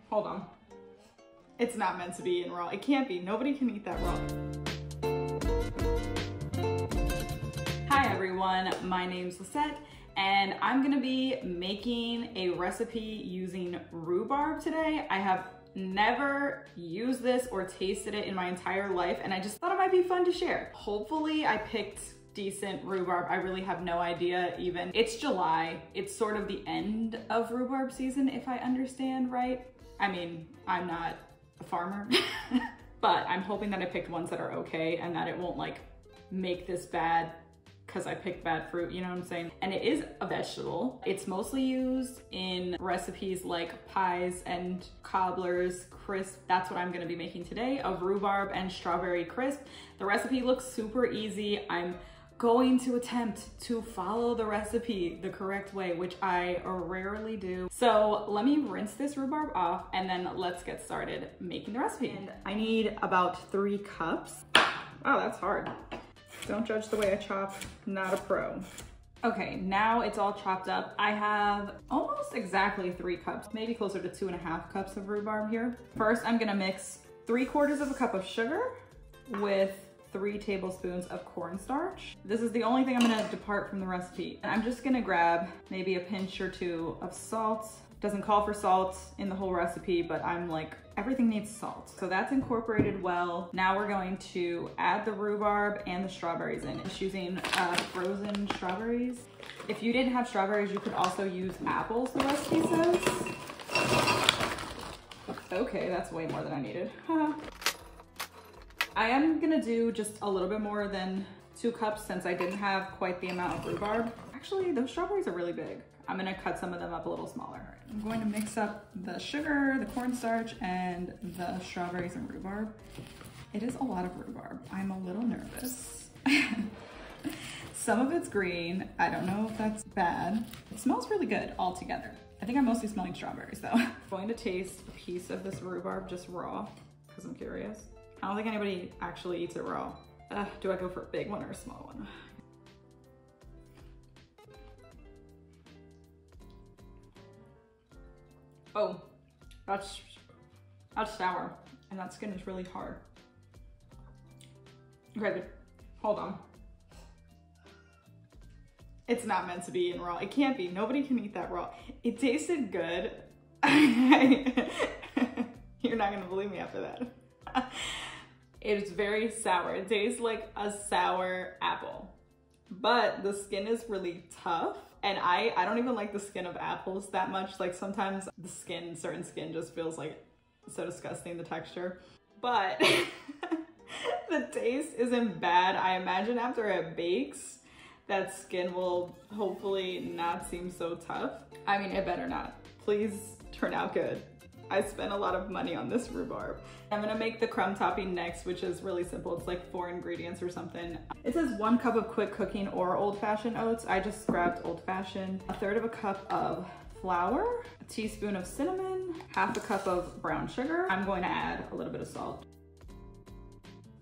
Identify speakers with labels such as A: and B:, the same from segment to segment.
A: Hold on. It's not meant to be eaten raw. It can't be. Nobody can eat that raw. Hi everyone, my name's Lisette, and I'm gonna be making a recipe using rhubarb today. I have never used this or tasted it in my entire life, and I just thought it might be fun to share. Hopefully I picked decent rhubarb. I really have no idea even. It's July. It's sort of the end of rhubarb season, if I understand right. I mean, I'm not a farmer, but I'm hoping that I picked ones that are okay and that it won't like make this bad because I picked bad fruit, you know what I'm saying? And it is a vegetable. It's mostly used in recipes like pies and cobblers, crisp. That's what I'm gonna be making today, a rhubarb and strawberry crisp. The recipe looks super easy. I'm going to attempt to follow the recipe the correct way, which I rarely do. So let me rinse this rhubarb off and then let's get started making the recipe. And I need about 3 cups. Oh, that's hard. Don't judge the way I chop, not a pro. Okay, now it's all chopped up. I have almost exactly 3 cups, maybe closer to 2.5 cups of rhubarb here. First, I'm gonna mix 3/4 of a cup of sugar with 3 tablespoons of cornstarch. This is the only thing I'm gonna depart from the recipe. I'm just gonna grab maybe a pinch or 2 of salt. Doesn't call for salt in the whole recipe, but I'm like, everything needs salt. So that's incorporated well. Now we're going to add the rhubarb and the strawberries in. Just using frozen strawberries. If you didn't have strawberries, you could also use apples, the recipe says. Okay, that's way more than I needed. I am gonna do just a little bit more than 2 cups since I didn't have quite the amount of rhubarb. Actually, those strawberries are really big. I'm gonna cut some of them up a little smaller. I'm going to mix up the sugar, the cornstarch, and the strawberries and rhubarb. It is a lot of rhubarb. I'm a little nervous. Some of it's green. I don't know if that's bad. It smells really good all together. I think I'm mostly smelling strawberries though. I'm going to taste a piece of this rhubarb just raw, because I'm curious. I don't think anybody actually eats it raw. Do I go for a big one or a small one? Oh, that's sour, and that skin is really hard. Okay, hold on. It's not meant to be eaten raw. It can't be. Nobody can eat that raw. It tasted good. You're not gonna believe me after that. It's very sour. It tastes like a sour apple, but the skin is really tough. And I don't even like the skin of apples that much. Like sometimes the skin, certain skin just feels like so disgusting, the texture. But the taste isn't bad. I imagine after it bakes, that skin will hopefully not seem so tough. I mean, it better not. Please turn out good. I spent a lot of money on this rhubarb. I'm gonna make the crumb topping next, which is really simple. It's like 4 ingredients or something. It says 1 cup of quick cooking or old-fashioned oats. I just grabbed old-fashioned. 1/3 of a cup of flour, a teaspoon of cinnamon, 1/2 cup of brown sugar. I'm going to add a little bit of salt.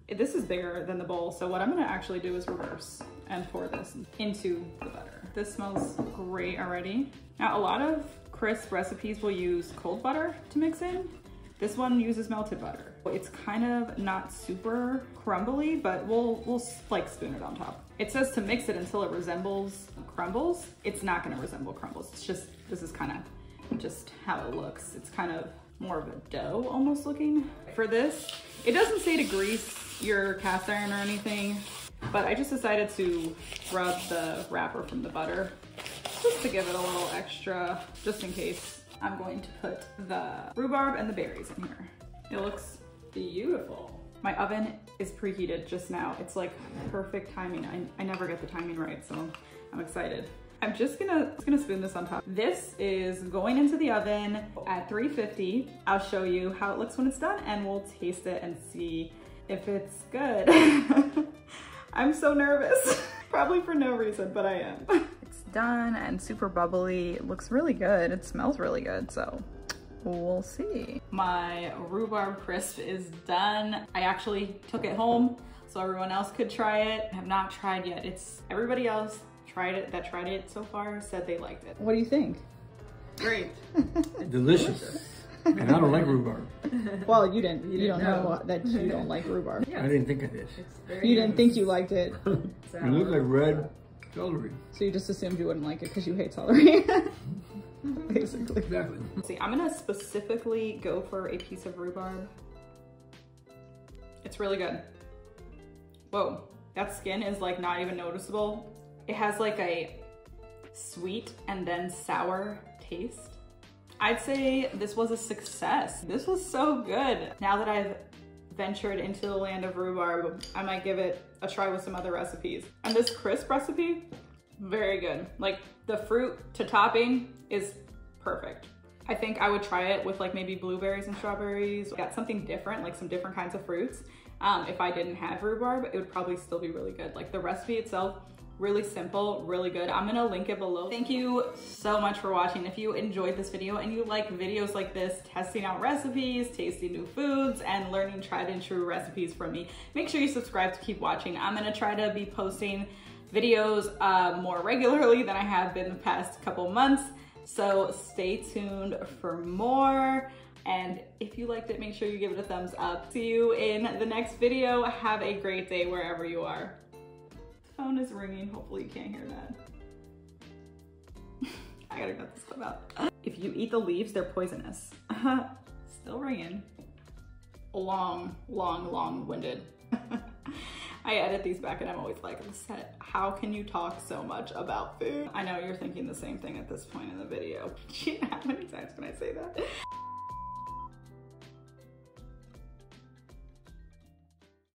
A: This is bigger than the bowl, so what I'm gonna actually do is reverse and pour this into the butter. This smells great already. Now, a lot of crisp recipes will use cold butter to mix in. This one uses melted butter. It's kind of not super crumbly, but we'll like spoon it on top. It says to mix it until it resembles crumbles. It's not gonna resemble crumbles. It's just, this is kind of just how it looks. It's kind of more of a dough almost looking. For this, it doesn't say to grease your cast iron or anything, but I just decided to rub the wrapper from the butter just to give it a little extra, just in case. I'm going to put the rhubarb and the berries in here. It looks beautiful. My oven is preheated just now. It's like perfect timing. I never get the timing right, so I'm excited. I'm just gonna spoon this on top. This is going into the oven at 350. I'll show you how it looks when it's done and we'll taste it and see if it's good. I'm so nervous. Probably for no reason, but I am. It's done and super bubbly. It looks really good. It smells really good, so we'll see. My rhubarb crisp is done. I actually took it home so everyone else could try it. I have not tried yet. It's everybody else tried it so far said they liked it. What do you think? Great.
B: Delicious. And I don't like rhubarb.
A: Well, you don't know that you don't like rhubarb.
B: Yeah. I didn't think of this.
A: You didn't think you liked it.
B: It looked like red celery.
A: So you just assumed you wouldn't like it because you hate celery. Basically.
B: Exactly.
A: See, I'm gonna specifically go for a piece of rhubarb. It's really good. Whoa, that skin is like not even noticeable. It has like a sweet and then sour taste. I'd say this was a success. This was so good. Now that I've ventured into the land of rhubarb, I might give it a try with some other recipes. And this crisp recipe, very good. Like the fruit to topping is perfect. I think I would try it with like maybe blueberries and strawberries. Got something different, like some different kinds of fruits. If I didn't have rhubarb, it would probably still be really good. Like the recipe itself, really simple, really good. I'm gonna link it below. Thank you so much for watching. If you enjoyed this video and you like videos like this, testing out recipes, tasting new foods, and learning tried and true recipes from me, make sure you subscribe to keep watching. I'm gonna try to be posting videos more regularly than I have been the past couple months. So stay tuned for more. And if you liked it, make sure you give it a thumbs up. See you in the next video. Have a great day wherever you are. Phone is ringing. Hopefully you can't hear that. I gotta cut this clip out. If you eat the leaves, they're poisonous. Still ringing. Long-winded. I edit these back and I'm always like, how can you talk so much about food? I know you're thinking the same thing at this point in the video. How many times can I say that?